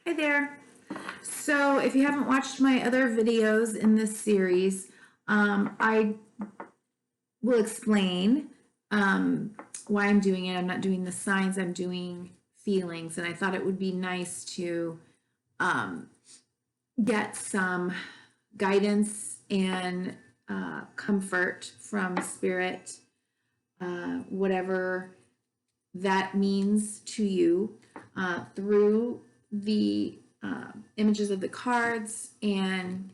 Hi there. So if you haven't watched my other videos in this series, I will explain why I'm doing it. I'm not doing the signs, I'm doing feelings. And I thought it would be nice to um, get some guidance and comfort from Spirit, whatever that means to you, through the images of the cards and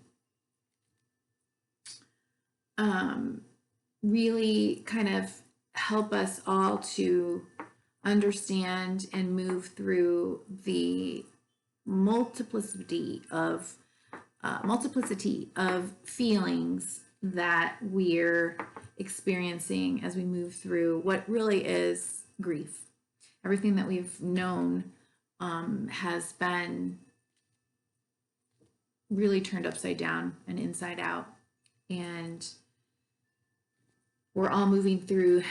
really kind of help us all to understand and move through the multiplicity of feelings that we're experiencing as we move through what really is grief. Everything that we've known has been really turned upside down and inside out. And we're all moving through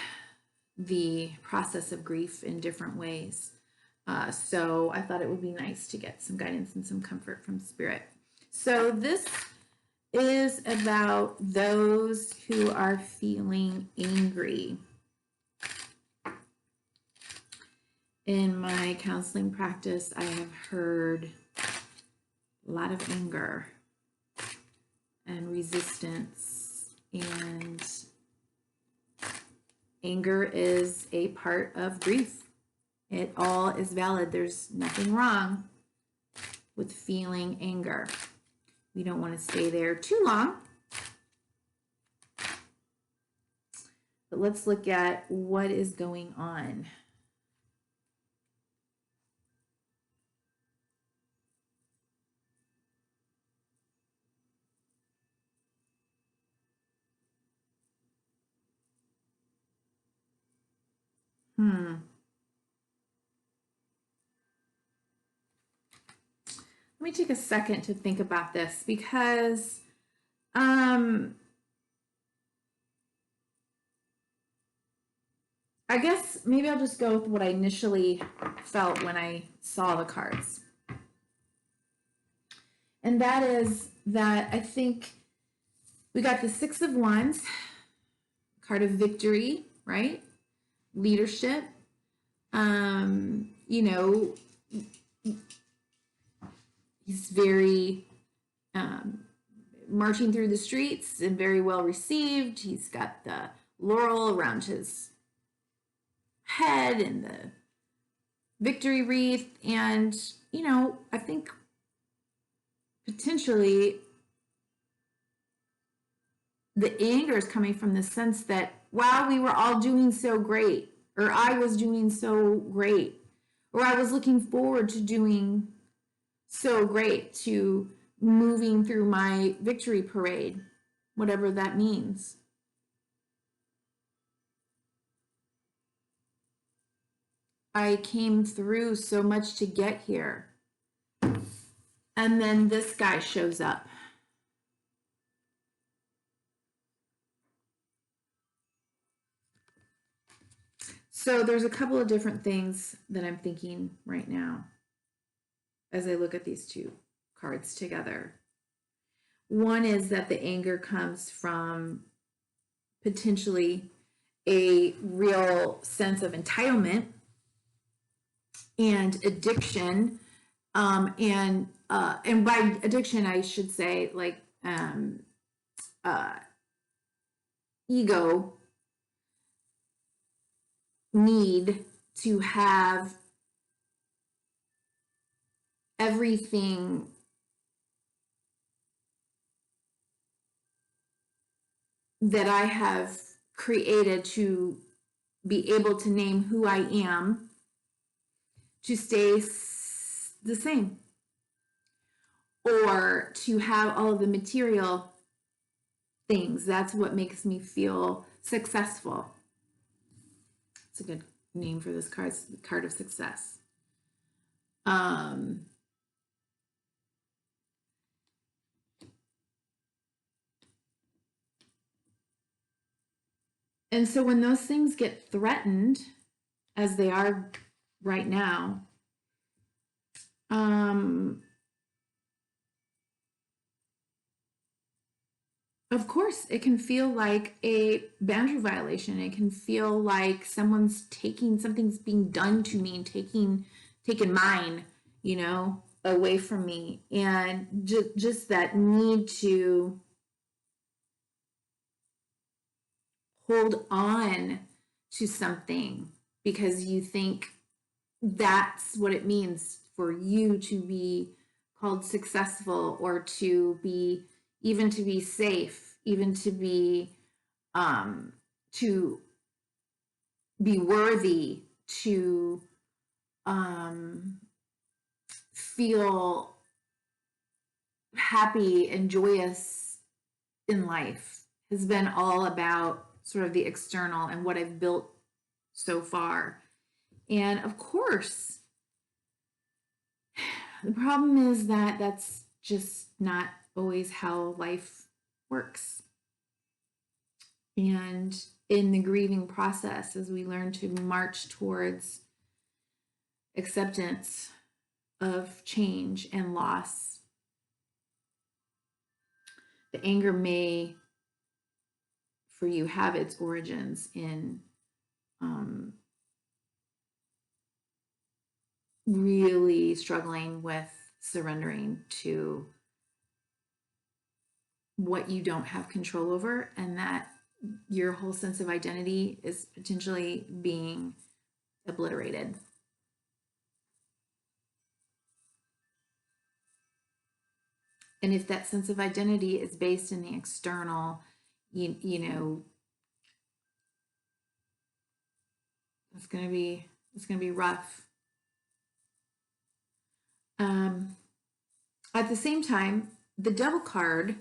the process of grief in different ways. So I thought it would be nice to get some guidance and some comfort from Spirit. So this is about those who are feeling angry. In my counseling practice, I have heard a lot of anger and resistance, and anger is a part of grief. It all is valid. There's nothing wrong with feeling anger. We don't want to stay there too long. But let's look at what is going on. Let me take a second to think about this because I guess maybe I'll just go with what I initially felt when I saw the cards. And that is that I think we got the Six of Wands, card of victory, right? Leadership. You know, he's very marching through the streets and very well received. He's got the laurel around his head and the victory wreath. And, you know, I think potentially the anger is coming from the sense that, wow, we were all doing so great, or I was doing so great, or I was looking forward to doing so great, to moving through my victory parade, whatever that means. I came through so much to get here. And then this guy shows up. So there's a couple of different things that I'm thinking right now as I look at these two cards together. One is that the anger comes from potentially a real sense of entitlement and addiction, and by addiction I should say like ego need to have everything that I have created to be able to name who I am to stay the same, or to have all of the material things. That's what makes me feel successful. It's a good name for this card, the card of success. And so when those things get threatened, as they are right now, Um, of course, it can feel like a boundary violation. It can feel like something's being done to me and taken mine, away from me. And just that need to hold on to something because you think that's what it means for you to be called successful, or to be, even to be safe, even um to be worthy, to um feel happy and joyous in life, has been all about sort of the external and what I've built so far. And of course, the problem is that that's just not always how life works. And in the grieving process, as we learn to march towards acceptance of change and loss, the anger may, for you, have its origins in really struggling with surrendering to what you don't have control over, and that your whole sense of identity is potentially being obliterated. And if that sense of identity is based in the external, you know, it's gonna be rough. At the same time, the Devil card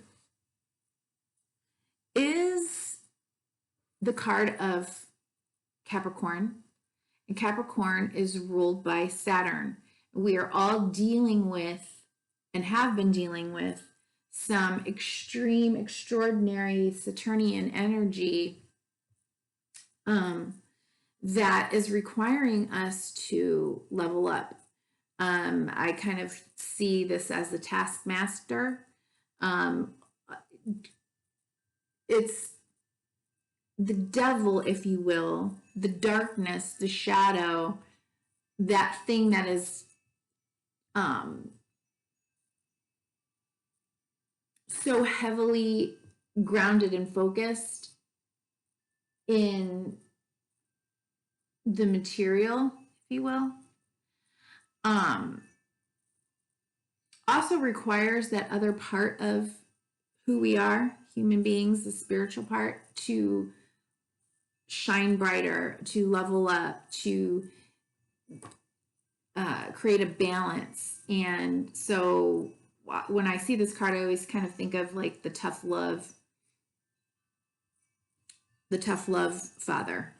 is the card of Capricorn, and Capricorn is ruled by Saturn. We are all dealing with, and have been dealing with, some extreme, extraordinary Saturnian energy that is requiring us to level up. I kind of see this as the taskmaster. It's the devil, if you will, the darkness, the shadow, that thing that is so heavily grounded and focused in the material, if you will, also requires that other part of who we are, human beings, the spiritual part, to shine brighter, to level up, to create a balance. And so when I see this card, I always kind of think of like the tough love father,